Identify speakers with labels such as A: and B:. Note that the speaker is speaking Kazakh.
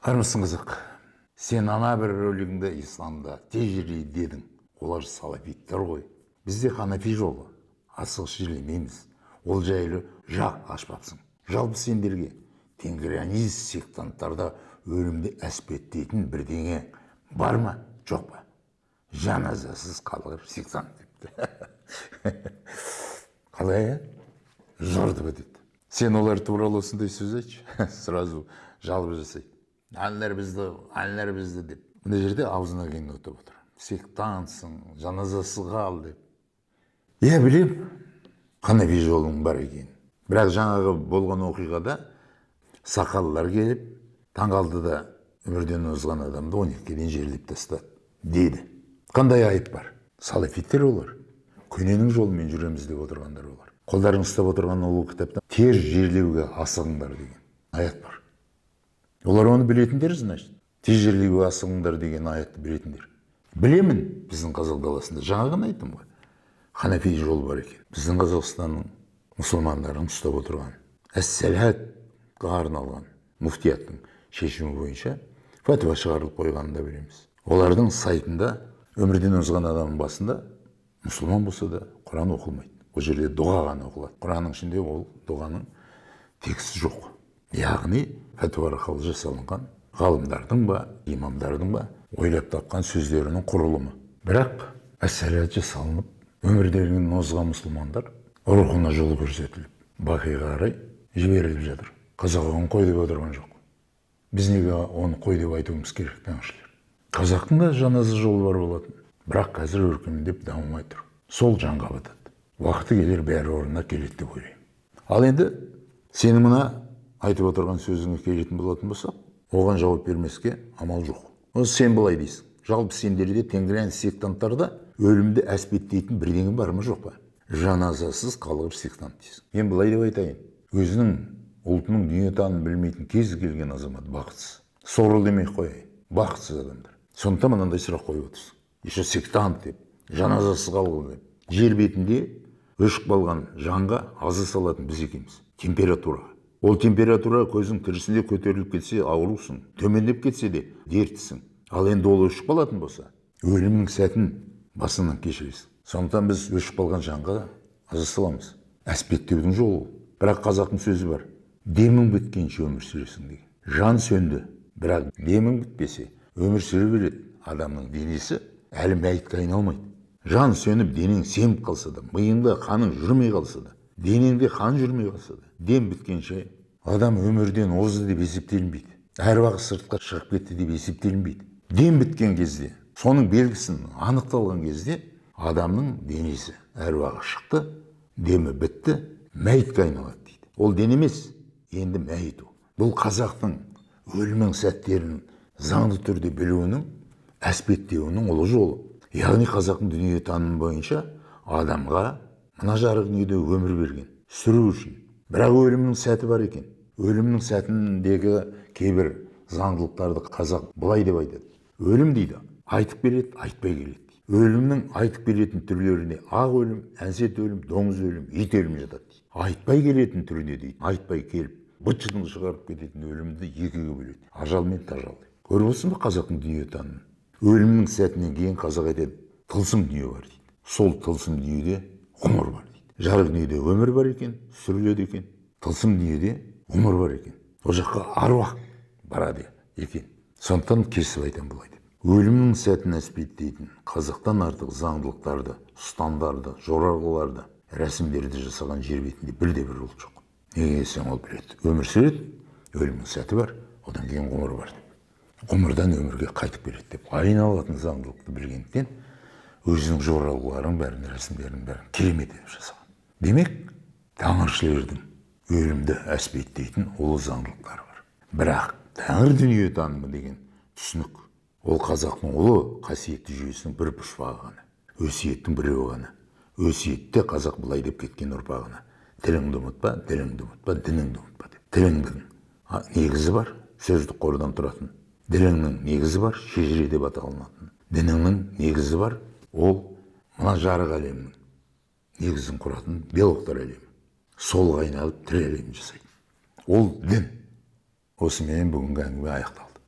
A: Армысың қызық. Сен ана бір рөлігіңді исламда тежірей дедің. Олар салафиттер ғой. Бізде ханафи жолы. Асығыс жерлемейміз. Ол жайлы жақ ашпапсың. Жалпы сендерге тенгрианист сектанттарда өлімді әспеттейтін бірдеңе бар ма, жоқ па? Жаназасыз қалғыр сектант депті. Қалай, жорды ба деді. Сен олар туралы осындай сөз айтшы. Сразу жалбы жасайды. Әнлер бізді деп. Мына жерде аузына келген өтіп отыр. Сектантсың, жаназасыз қал деп. Я білем, ханафи жолың бар екен. Бірақ жаңағы болған оқиғада сақаллар келіп, таңғалдыда өмірден озған адамды 12-ге дейін жерлеп тастады дейді. Қандай айып бар? Салафиттер олар. Көненің жолымен жүреміз деп отырғандар олар. Қолдарың ұстап отырған ол кітапта тер жерлеуге асығыңдар деген аят бар. Олар оны білетіндер, значит. Тез жерлеуге асығыңдар деген аятты білетіндер. Білемін, біздің Қазақ даласында. Жаңа ғана айттым ғой. Ханафи жол бар екен. Біздің Қазақстанның мұсылмандарын ұстап отырған, әс-сәләтқа арналған муфтияттың шешімі бойынша фәтуа шығарылып қойғанын да білеміз. Олардың сайтында өмірден озған адамның басында мұсылман болса да Құран оқылмайды. Ол жерде дұға ғана оқылады. Құранның ішінде ол дұғаның тексті жоқ. Яғни фәтуа арқылы жасалынған ғалымдардың ба, имамдардың ба ойлап тапқан сөздерінің құрылымы. Бірақ әс-сәләт жасалынып, өмірден озған мұсылмандар рухына жол көрсетіліп, бақиға қарай жіберіліп жатыр. Қазақ оны қой деп отырған жоқ. Біз неге оны қой деп айтуымыз керек таңшылар? Қазақтың да жаназа жолы бар болатын. Бірақ қазір өркендеп дамымай тұр. Сол жанға батады. Уақыты келер бәрі орнына келеді деп ойлаймын. Ал енді сені мына айтып отырған сөзіңе келетін болатын болсақ, оған жауап бермеске амал жоқ. Осы сен былай дейсің. Жалпы сендерде тенгрианист сектанттарда өлімді әспеттейтін бірдеңе бар ма, жоқ па? Жаназасыз қалғыр сектант дейсің. Мен былай деп айтайын. Өзінің ұлтының дүниетанымын білмейтін кез келген азамат бақытсыз. Сорлы демей қояйын. Бақытсыз адамдар. Сондықтан мынандай сұрақ қойып отырсың. Еще сектант деп, жаназасыз қалғыр деп. Жер бетінде өшіп қалған жанға азы салатын біз екенбіз. Температураға. Ол температура көзің тірісінде көтеріліп кетсе аурусың, төмендеп кетсе де дерттісің. Ал енді ол өшіп қалатын болса, өлімнің сәтін басынан кешіресің. Сондықтан біз өшіп қалған жанға азы саламыз. Әспеттеудің жолы. Бірақ қазақтың сөзі бар. Демің біткенше өмір сүресің деген. Жан сөнді, бірақ демің бітпесе өмір сүре береді. Адамның денесі әлі мәйітке айналмайды. Жан сөніп, денең семіп қалса да, миыңда қаның жүрмей қалса да, денеңде қан жүрмей қалса да, дем біткенше адам өмірден озды деп есептелінбейді. Әруағы сыртқа шығып кетті деп есептелінбейді. Дем біткен кезде, соның белгісін анықталған кезде адамның денесі әруағы шықты, демі бітті, мәйітке айналады дейді. Ол ден емес, енді мәйіт ол. Бұл қазақтың өлімнің сәттерін заңды түрде білуінің, әспеттеуінің ұлы жолы. Яғни қазақтың дүниетанымы бойынша адамға мына жарық дүниеде өмір берген, сүру үшін. Бірақ өлімнің сәті бар екен. Өлімнің сәтіндегі кейбір заңдылықтарды қазақ былай деп айтады. Өлім дейді, айтып береді, айтпай келеді. Өлімнің айтып беретін түрлеріне ақ өлім, әнсет өлім, доңыз өлім, ит өлім жатады дейді. Айтпай келетін түріне дейді, айтпай келіп, быт-шытын шығарып кететін өлімді екіге бөледі. Ажал мен тажал. Көріп отырсың ба қазақтың дүниетанымын? Өлімнің сәтінен кейін қазақ айтады, тылсым дүние бар дейді. Сол тылсым дүниеде ғұмыр бар дейді. Жарық дүниеде өмір бар екен, сүріледі екен. Тылсым дүниеде ғұмыр бар екен. Ол жаққа аруақ барады екен. Сондықтан кесіп айтам былай деп. Өлімнің сәтін әспеттейтін қазақтан артық заңдылықтарды, ұстамдарды, жоралғыларды, рәсімдерді жасаған жер бетінде бірде-бір ұлт жоқ. Неге десең ол біледі. Өмір сүреді, өлімнің сәті бар, одан кейін ғұмыр бар деп. Ғұмырдан өмірге қайтып келеді деп айналатын заңдылықты білгендіктен өзінің жоралғыларын бәрін, рәсімдерін бәрін керемет етіп жасаған. Демек, тәңіршілердің өлімді әспеттейтін ұлы заңдылықтары бар. Бірақ тәңір дүниетанымы деген түсінік ол қазақтың ұлы қасиетті жүйесінің бір пұшпағы ғана. Өсиеттің біреуі ғана. Өсиетте қазақ былай деп кеткен ұрпағына. Тіліңді ұмытпа, діліңді ұмытпа, дініңді ұмытпа деп. Тіліңдің негізі бар, сөздік қордан тұратын. Діліңнің негізі бар, шежіре деп аталынатын. Дініңнің негізі бар, ол мына жарық әлемнің негізін құратын белоқтар әлемі. Солға айналып тірі әлемін жасайды. Ол дін. Осымен бүгінгі әңгіме аяқталды.